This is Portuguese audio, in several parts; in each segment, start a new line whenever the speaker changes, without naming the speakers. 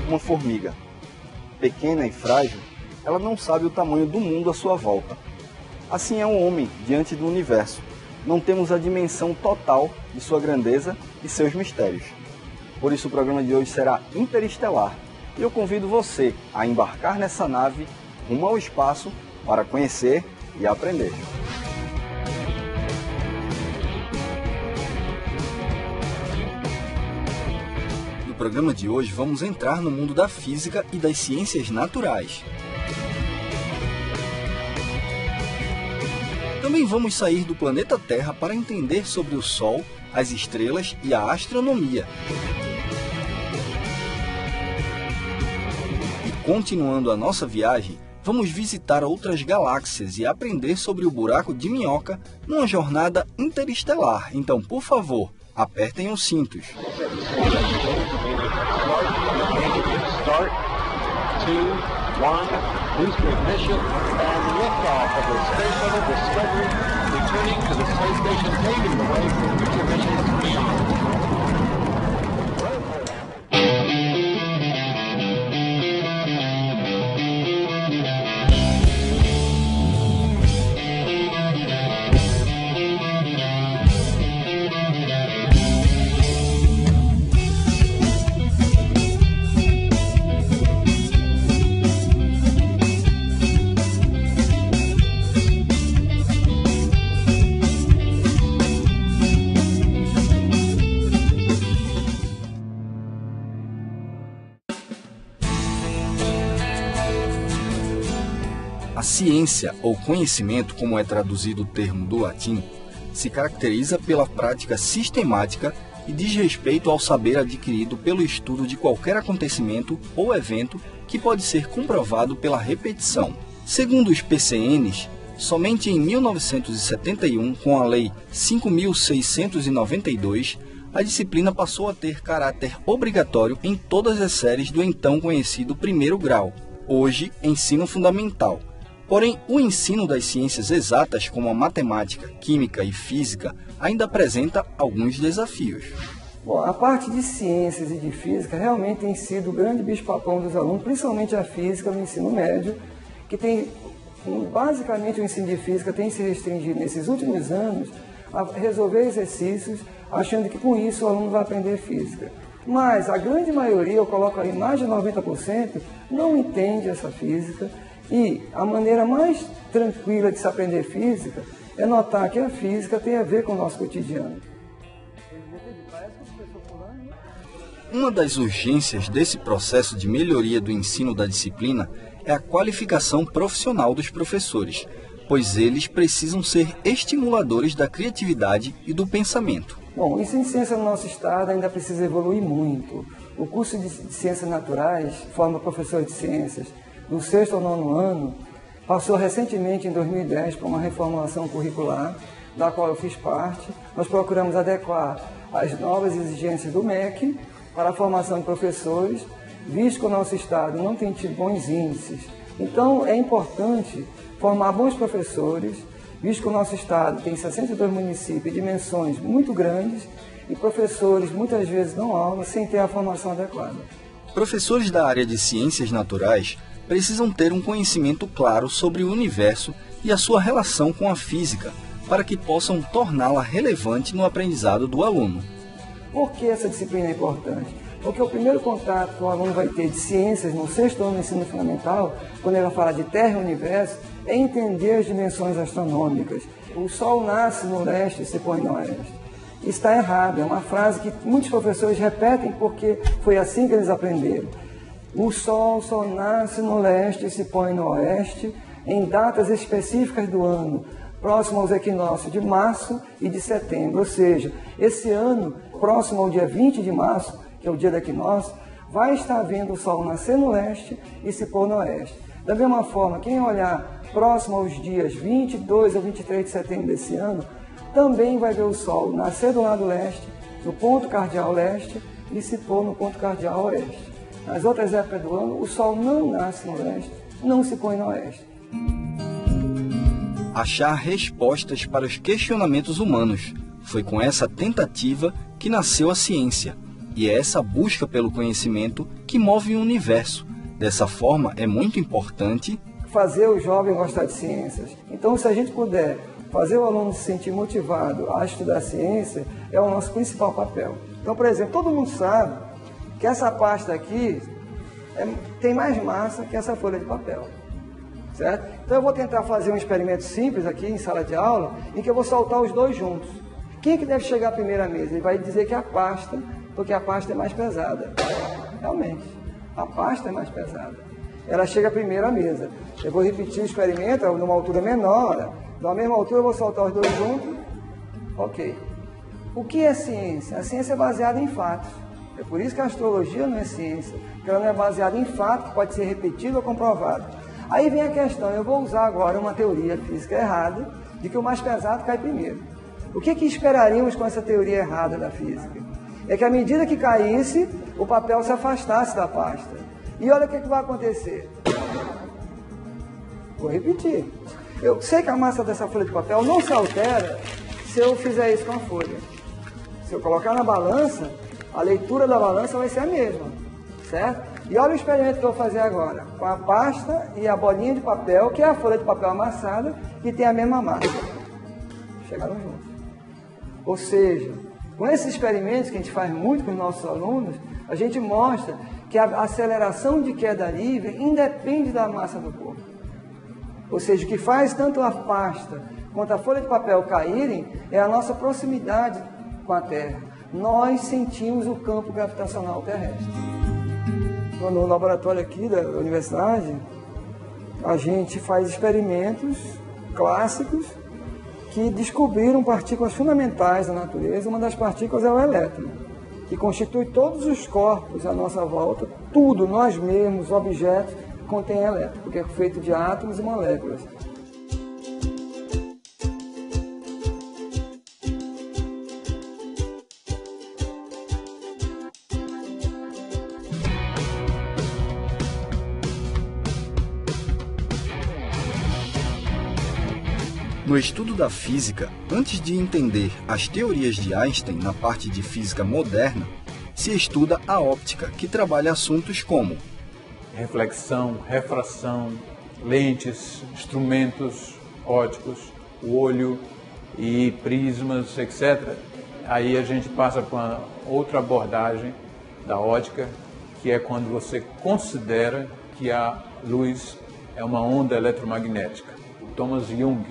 Uma formiga, pequena e frágil, ela não sabe o tamanho do mundo à sua volta. Assim é um homem diante do universo. Não temos a dimensão total de sua grandeza e seus mistérios. Por isso o programa de hoje será interestelar. E eu convido você a embarcar nessa nave rumo ao espaço para conhecer e aprender. No programa de hoje vamos entrar no mundo da física e das ciências naturais. Também vamos sair do planeta Terra para entender sobre o Sol, as estrelas e a astronomia. E continuando a nossa viagem, vamos visitar outras galáxias e aprender sobre o buraco de minhoca numa jornada interestelar. Então, por favor, apertem os cintos.
Start, 2, 1, booster ignition, and liftoff of the Space Shuttle Discovery, returning to the space station, paving the way for future missions beyond.
A ciência, ou conhecimento, como é traduzido o termo do latim, se caracteriza pela prática sistemática e diz respeito ao saber adquirido pelo estudo de qualquer acontecimento ou evento que pode ser comprovado pela repetição. Segundo os PCNs, somente em 1971, com a Lei 5.692, a disciplina passou a ter caráter obrigatório em todas as séries do então conhecido primeiro grau, hoje ensino fundamental. Porém, o ensino das ciências exatas, como a matemática, química e física, ainda apresenta alguns desafios.
Bom, a parte de ciências e de física realmente tem sido o grande bicho-papão dos alunos, principalmente a física no ensino médio, que tem, basicamente o ensino de física tem se restringido nesses últimos anos a resolver exercícios, achando que com isso o aluno vai aprender física. Mas a grande maioria, eu coloco aí mais de 90%, não entende essa física. E a maneira mais tranquila de se aprender física é notar que a física tem a ver com o nosso cotidiano.
Uma das urgências desse processo de melhoria do ensino da disciplina é a qualificação profissional dos professores, pois eles precisam ser estimuladores da criatividade e do pensamento.
Bom, o ensino de ciência no nosso estado ainda precisa evoluir muito. O curso de ciências naturais forma professores de ciências do 6º ao 9º ano, passou recentemente, em 2010, por uma reformulação curricular, da qual eu fiz parte. Nós procuramos adequar as novas exigências do MEC para a formação de professores, visto que o nosso estado não tem tido bons índices. Então, é importante formar bons professores, visto que o nosso estado tem 62 municípios, dimensões muito grandes, e professores muitas vezes dão aula sem ter a formação adequada.
Professores da área de ciências naturais precisam ter um conhecimento claro sobre o universo e a sua relação com a física, para que possam torná-la relevante no aprendizado do aluno.
Por que essa disciplina é importante? Porque o primeiro contato que o aluno vai ter de ciências no 6º ano do ensino fundamental, quando ele vai falar de Terra e Universo, é entender as dimensões astronômicas. O Sol nasce no leste e se põe no oeste. Isso está errado, é uma frase que muitos professores repetem porque foi assim que eles aprenderam. O Sol só nasce no leste e se põe no oeste em datas específicas do ano, próximo aos equinócios de março e de setembro. Ou seja, esse ano, próximo ao dia 20 de março, que é o dia do equinócio, vai estar vendo o Sol nascer no leste e se pôr no oeste. Da mesma forma, quem olhar próximo aos dias 22 a 23 de setembro desse ano, também vai ver o Sol nascer do lado leste, no ponto cardial leste, e se pôr no ponto cardeal oeste. Nas outras épocas do ano, o Sol não nasce no leste, não se põe no oeste.
Achar respostas para os questionamentos humanos. Foi com essa tentativa que nasceu a ciência. E é essa busca pelo conhecimento que move o universo. Dessa forma, é muito importante
fazer o jovem gostar de ciências. Então, se a gente puder fazer o aluno se sentir motivado a estudar ciência, é o nosso principal papel. Então, por exemplo, todo mundo sabe que essa pasta aqui tem mais massa que essa folha de papel, certo? Então eu vou tentar fazer um experimento simples aqui em sala de aula, em que eu vou soltar os dois juntos. Quem é que deve chegar primeiro à mesa? Ele vai dizer que é a pasta, porque a pasta é mais pesada. Realmente, a pasta é mais pesada. Ela chega primeiro à mesa. Eu vou repetir o experimento numa altura menor, da mesma altura eu vou soltar os dois juntos. Ok. O que é ciência? A ciência é baseada em fatos. É por isso que a astrologia não é ciência, porque ela não é baseada em fato, que pode ser repetido ou comprovado. Aí vem a questão, eu vou usar agora uma teoria física errada, de que o mais pesado cai primeiro. O que esperaríamos com essa teoria errada da física? É que à medida que caísse, o papel se afastasse da pasta. E olha o que vai acontecer. Vou repetir. Eu sei que a massa dessa folha de papel não se altera se eu fizer isso com a folha. Se eu colocar na balança, a leitura da balança vai ser a mesma, certo? E olha o experimento que eu vou fazer agora, com a pasta e a bolinha de papel, que é a folha de papel amassada, que tem a mesma massa. Chegaram juntos. Ou seja, com esses experimentos que a gente faz muito com os nossos alunos, a gente mostra que a aceleração de queda livre independe da massa do corpo. Ou seja, o que faz tanto a pasta quanto a folha de papel caírem é a nossa proximidade com a Terra. Nós sentimos o campo gravitacional terrestre. No laboratório aqui da universidade, a gente faz experimentos clássicos que descobriram partículas fundamentais da natureza. Uma das partículas é o elétron, que constitui todos os corpos à nossa volta, tudo, nós mesmos, objetos, contém elétron, porque é feito de átomos e moléculas.
No estudo da física, antes de entender as teorias de Einstein na parte de física moderna, se estuda a óptica, que trabalha assuntos como
reflexão, refração, lentes, instrumentos ópticos, o olho e prismas, etc. Aí a gente passa para uma outra abordagem da óptica, que é quando você considera que a luz é uma onda eletromagnética. O Thomas Young.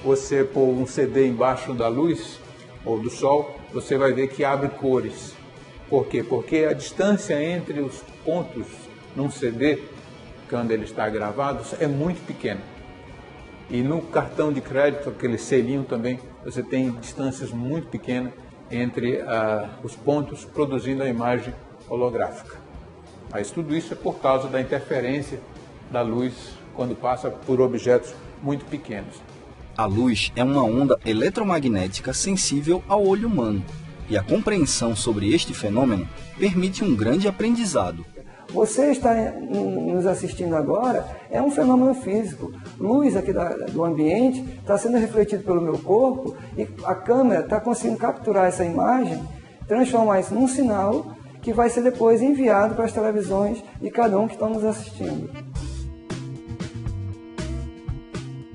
Você pôr um CD embaixo da luz ou do sol, você vai ver que abre cores. Por quê? Porque a distância entre os pontos num CD, quando ele está gravado, é muito pequena. E no cartão de crédito, aquele selinho também, você tem distâncias muito pequenas entre os pontos produzindo a imagem holográfica. Mas tudo isso é por causa da interferência da luz quando passa por objetos muito pequenos.
A luz é uma onda eletromagnética sensível ao olho humano, e a compreensão sobre este fenômeno permite um grande aprendizado.
Você está nos assistindo agora, é um fenômeno físico. Luz aqui do ambiente está sendo refletido pelo meu corpo e a câmera está conseguindo capturar essa imagem, transformar isso num sinal que vai ser depois enviado para as televisões de cada um que está nos assistindo.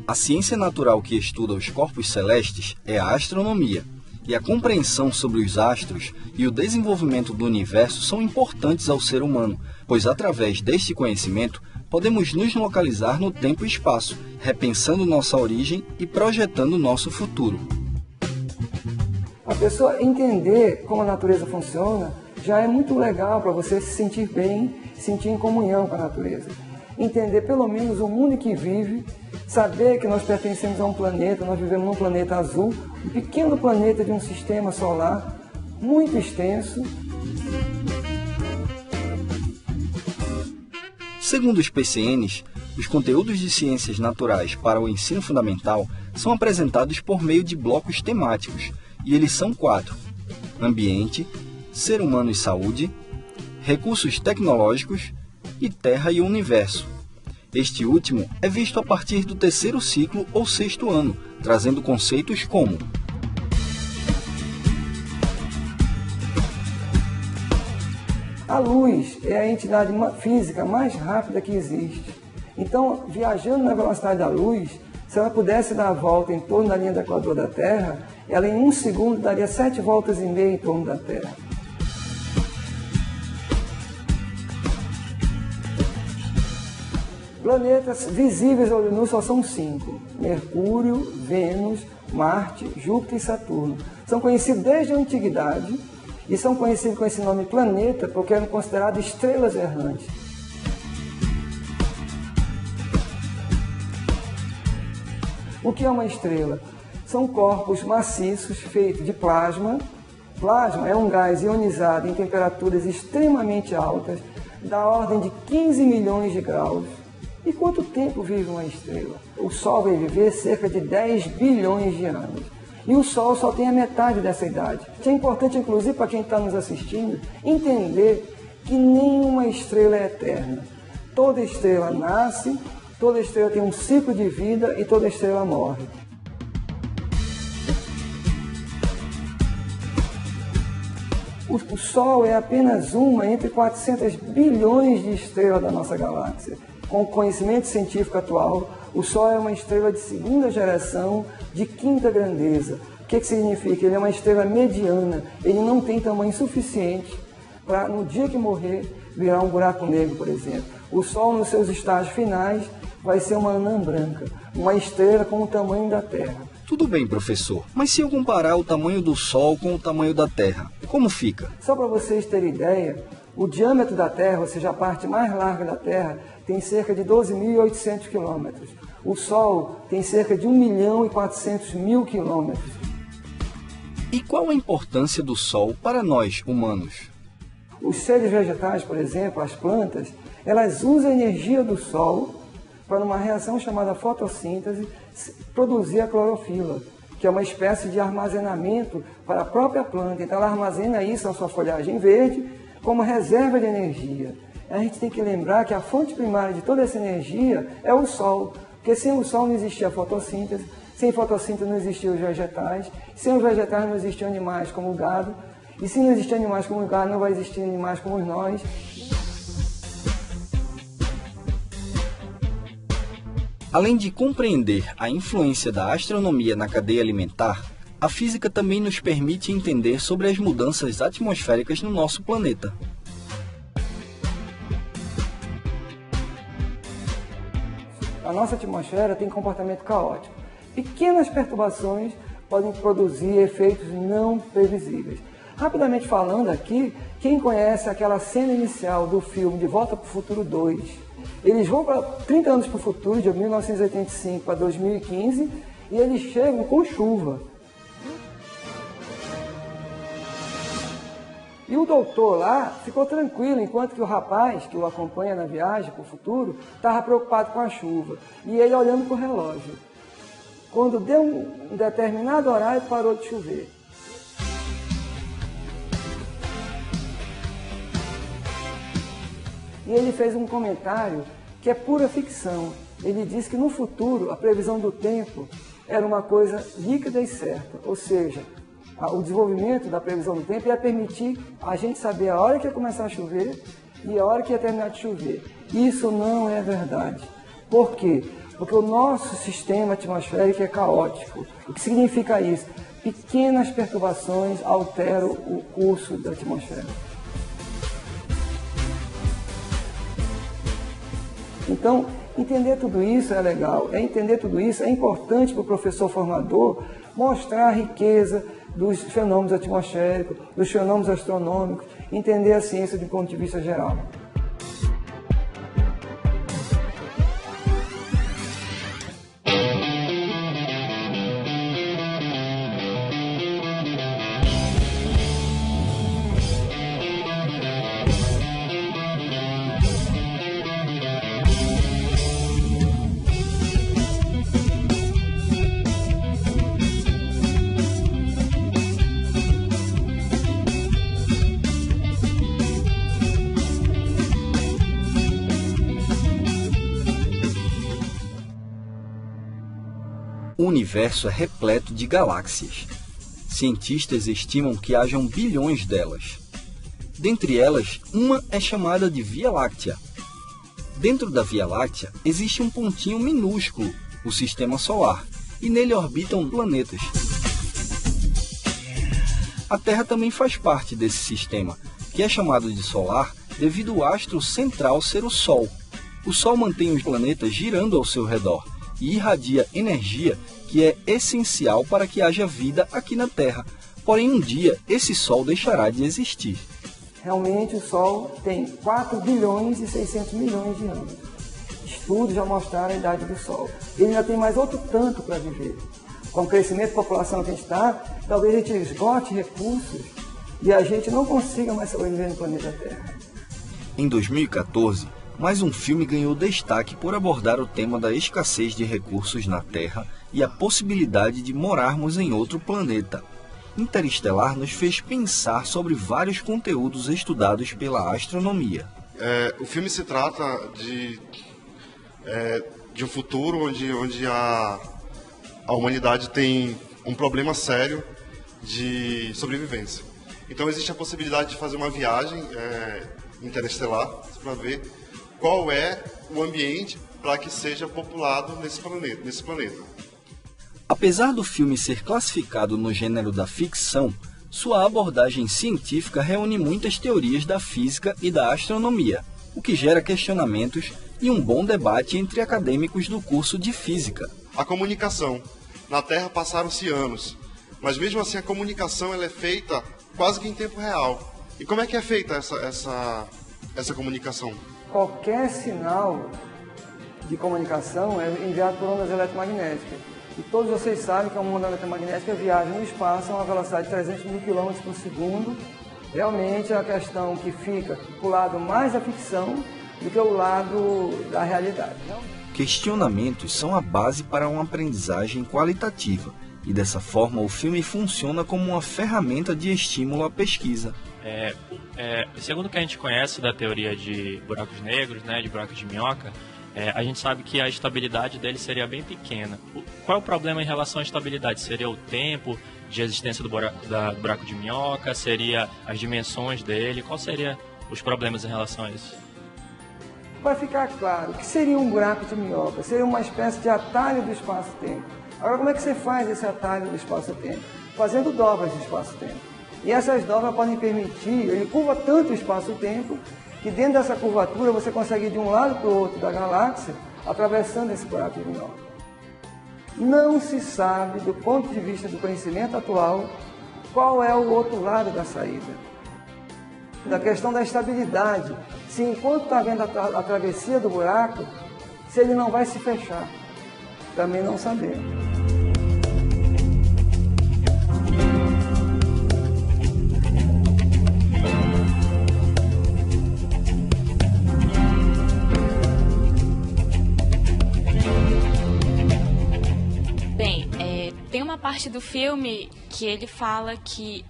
A ciência natural que estuda os corpos celestes é a astronomia, e a compreensão sobre os astros e o desenvolvimento do universo são importantes ao ser humano, pois através deste conhecimento podemos nos localizar no tempo e espaço, repensando nossa origem e projetando nosso futuro.
A pessoa entender como a natureza funciona já é muito legal para você se sentir bem, se sentir em comunhão com a natureza. Entender pelo menos o mundo em que vive, saber que nós pertencemos a um planeta, nós vivemos num planeta azul, um pequeno planeta de um sistema solar muito extenso.
Segundo os PCNs, os conteúdos de ciências naturais para o ensino fundamental são apresentados por meio de blocos temáticos, e eles são 4: ambiente, ser humano e saúde, recursos tecnológicos e Terra e universo. Este último é visto a partir do 3º ciclo ou 6º ano, trazendo conceitos como
a luz é a entidade física mais rápida que existe. Então, viajando na velocidade da luz, se ela pudesse dar a volta em torno da linha do equador da Terra, ela em 1 segundo daria 7 voltas e meia em torno da Terra. Planetas visíveis ao olho nu só são 5: Mercúrio, Vênus, Marte, Júpiter e Saturno. São conhecidos desde a antiguidade e são conhecidos com esse nome planeta porque eram considerados estrelas errantes. O que é uma estrela? São corpos maciços feitos de plasma. Plasma é um gás ionizado em temperaturas extremamente altas, da ordem de 15 milhões de graus. E quanto tempo vive uma estrela? O Sol vai viver cerca de 10 bilhões de anos. E o Sol só tem a metade dessa idade. É importante, inclusive, para quem está nos assistindo, entender que nenhuma estrela é eterna. Toda estrela nasce, toda estrela tem um ciclo de vida e toda estrela morre. O Sol é apenas uma entre 400 bilhões de estrelas da nossa galáxia. Com o conhecimento científico atual, o Sol é uma estrela de 2ª geração, de 5ª grandeza. O que significa? Ele é uma estrela mediana, ele não tem tamanho suficiente para, no dia que morrer, virar um buraco negro, por exemplo. O Sol, nos seus estágios finais, vai ser uma anã branca, uma estrela com o tamanho da Terra.
Tudo bem, professor, mas se eu comparar o tamanho do Sol com o tamanho da Terra, como fica?
Só para vocês terem ideia, o diâmetro da Terra, ou seja, a parte mais larga da Terra, tem cerca de 12.800 quilômetros. O Sol tem cerca de 1.400.000 quilômetros.
E qual a importância do Sol para nós, humanos?
Os seres vegetais, por exemplo, as plantas, elas usam a energia do Sol para, numa reação chamada fotossíntese, produzir a clorofila, que é uma espécie de armazenamento para a própria planta. Então ela armazena isso na sua folhagem verde como reserva de energia. A gente tem que lembrar que a fonte primária de toda essa energia é o Sol, porque sem o Sol não existia a fotossíntese, sem fotossíntese não existiam os vegetais, sem os vegetais não existiam animais como o gado, e se não existir animais como o gado, não vai existir animais como nós.
Além de compreender a influência da astronomia na cadeia alimentar, a física também nos permite entender sobre as mudanças atmosféricas no nosso planeta.
A nossa atmosfera tem comportamento caótico. Pequenas perturbações podem produzir efeitos não previsíveis. Rapidamente falando aqui, quem conhece aquela cena inicial do filme De Volta para o Futuro 2? Eles vão para 30 anos para o futuro, de 1985 para 2015, e eles chegam com chuva. E o doutor lá ficou tranquilo, enquanto que o rapaz que o acompanha na viagem para o futuro estava preocupado com a chuva. E ele olhando para o relógio. Quando deu um determinado horário, parou de chover. E ele fez um comentário que é pura ficção. Ele disse que no futuro a previsão do tempo era uma coisa líquida e certa, ou seja, o desenvolvimento da previsão do tempo ia permitir a gente saber a hora que ia começar a chover e a hora que ia terminar de chover. Isso não é verdade. Por quê? Porque o nosso sistema atmosférico é caótico. O que significa isso? Pequenas perturbações alteram o curso da atmosfera. Então, entender tudo isso é legal, entender tudo isso é importante para o professor formador mostrar a riqueza dos fenômenos atmosféricos, dos fenômenos astronômicos, entender a ciência de um ponto de vista geral.
O universo é repleto de galáxias. Cientistas estimam que hajam bilhões delas. Dentre elas, uma é chamada de Via Láctea. Dentro da Via Láctea existe um pontinho minúsculo, o Sistema Solar, e nele orbitam planetas. A Terra também faz parte desse sistema, que é chamado de solar devido ao astro central ser o Sol. O Sol mantém os planetas girando ao seu redor e irradia energia que é essencial para que haja vida aqui na Terra. Porém, um dia, esse Sol deixará de existir.
Realmente, o Sol tem 4 bilhões e 600 milhões de anos. Estudos já mostraram a idade do Sol. Ele ainda tem mais outro tanto para viver. Com o crescimento da população que a gente está, talvez a gente esgote recursos e a gente não consiga mais sobreviver no planeta Terra.
Em 2014, mais um filme ganhou destaque por abordar o tema da escassez de recursos na Terra e a possibilidade de morarmos em outro planeta. Interestelar nos fez pensar sobre vários conteúdos estudados pela astronomia.
O filme se trata de um futuro onde a humanidade tem um problema sério de sobrevivência. Então existe a possibilidade de fazer uma viagem interestelar para ver qual é o ambiente para que seja populado nesse planeta.
Apesar do filme ser classificado no gênero da ficção, sua abordagem científica reúne muitas teorias da física e da astronomia, o que gera questionamentos e um bom debate entre acadêmicos do curso de física.
A comunicação. Na Terra passaram-se anos, mas mesmo assim a comunicação ela é feita quase que em tempo real. E como é que é feita essa comunicação?
Qualquer sinal de comunicação é enviado por ondas eletromagnéticas. E todos vocês sabem que uma onda eletromagnética viaja no espaço a uma velocidade de 300 mil km por segundo. Realmente é a questão que fica para o lado mais da ficção do que o lado da realidade.
Questionamentos são a base para uma aprendizagem qualitativa. E dessa forma o filme funciona como uma ferramenta de estímulo à pesquisa.
Segundo o que a gente conhece da teoria de buracos negros, de buracos de minhoca, a gente sabe que a estabilidade dele seria bem pequena. Qual é o problema em relação à estabilidade? Seria o tempo de existência do buraco de minhoca? Seria as dimensões dele? Quais seriam os problemas em relação a isso?
Para ficar claro, o que seria um buraco de minhoca? Seria uma espécie de atalho do espaço-tempo. Agora, como é que você faz esse atalho do espaço-tempo? Fazendo dobras de espaço-tempo. E essas dobras podem permitir, ele curva tanto o espaço-tempo, que dentro dessa curvatura você consegue ir de um lado para o outro da galáxia, atravessando esse buraco de minhoca. Não se sabe, do ponto de vista do conhecimento atual, qual é o outro lado da saída. Da questão da estabilidade, se enquanto está havendo a travessia do buraco, se ele não vai se fechar. Também não sabemos.
Tem uma parte do filme que ele fala que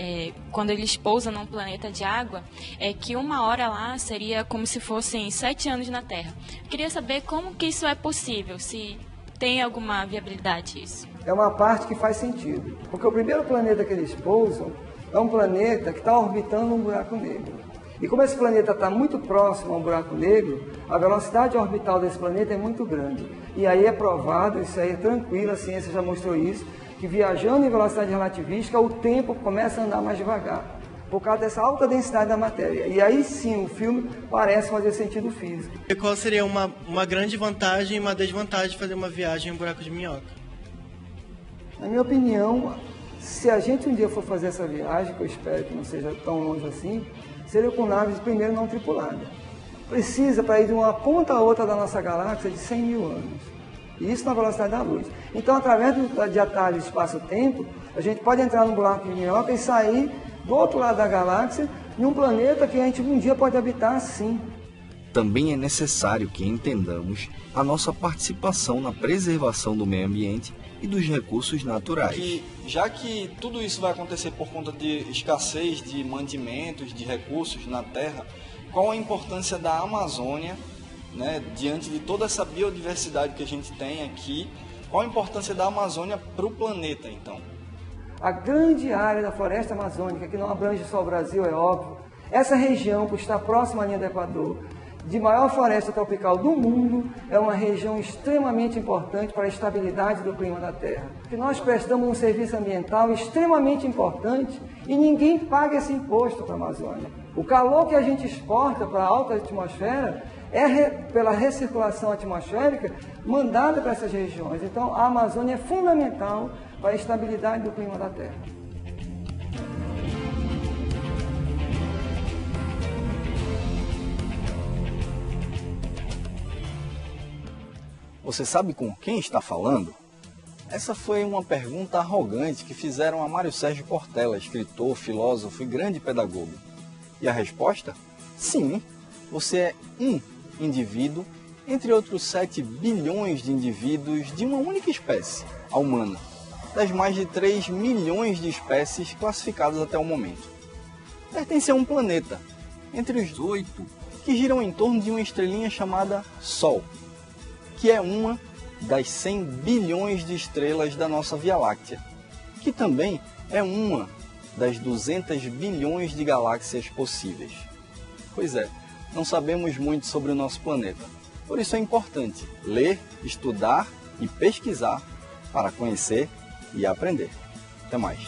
quando eles pousam num planeta de água, que 1 hora lá seria como se fossem 7 anos na Terra. Eu queria saber como que isso é possível, se tem alguma viabilidade isso.
É uma parte que faz sentido, porque o primeiro planeta que eles pousam é um planeta que está orbitando um buraco negro. E como esse planeta está muito próximo a um buraco negro, a velocidade orbital desse planeta é muito grande. E aí é provado, isso aí é tranquilo, a ciência já mostrou isso, que viajando em velocidade relativística, o tempo começa a andar mais devagar, por causa dessa alta densidade da matéria. E aí sim, o filme parece fazer sentido físico.
E qual seria uma grande vantagem e uma desvantagem de fazer uma viagem em um buraco de minhoca?
Na minha opinião, se a gente um dia for fazer essa viagem, que eu espero que não seja tão longe assim, seria com naves primeiro não tripuladas. Precisa, para ir de uma ponta a outra da nossa galáxia, de 100 mil anos. E isso na velocidade da luz. Então, através de atalho de espaço-tempo, a gente pode entrar no buraco de minhoca e sair do outro lado da galáxia, em um planeta que a gente um dia pode habitar sim.
Também é necessário que entendamos a nossa participação na preservação do meio ambiente e dos recursos naturais.
Já que tudo isso vai acontecer por conta de escassez de mantimentos, de recursos na Terra, qual a importância da Amazônia, diante de toda essa biodiversidade que a gente tem aqui, Qual a importância da Amazônia para o planeta, então?
A grande área da floresta amazônica, que não abrange só o Brasil, é óbvio, essa região que está próxima à linha do Equador, de maior floresta tropical do mundo, é uma região extremamente importante para a estabilidade do clima da Terra. Que nós prestamos um serviço ambiental extremamente importante e ninguém paga esse imposto para a Amazônia. O calor que a gente exporta para a alta atmosfera é pela recirculação atmosférica mandada para essas regiões. Então, a Amazônia é fundamental para a estabilidade do clima da Terra.
Você sabe com quem está falando? Essa foi uma pergunta arrogante que fizeram a Mário Sérgio Cortella, escritor, filósofo e grande pedagogo. E a resposta? Sim, você é um indivíduo entre outros 7 bilhões de indivíduos de uma única espécie, a humana, das mais de 3 milhões de espécies classificadas até o momento. Pertence a um planeta, entre os 8, que giram em torno de uma estrelinha chamada Sol, que é uma das 100 bilhões de estrelas da nossa Via Láctea, que também é uma das 200 bilhões de galáxias possíveis. Pois é, não sabemos muito sobre o nosso planeta, por isso é importante ler, estudar e pesquisar para conhecer e aprender. Até mais!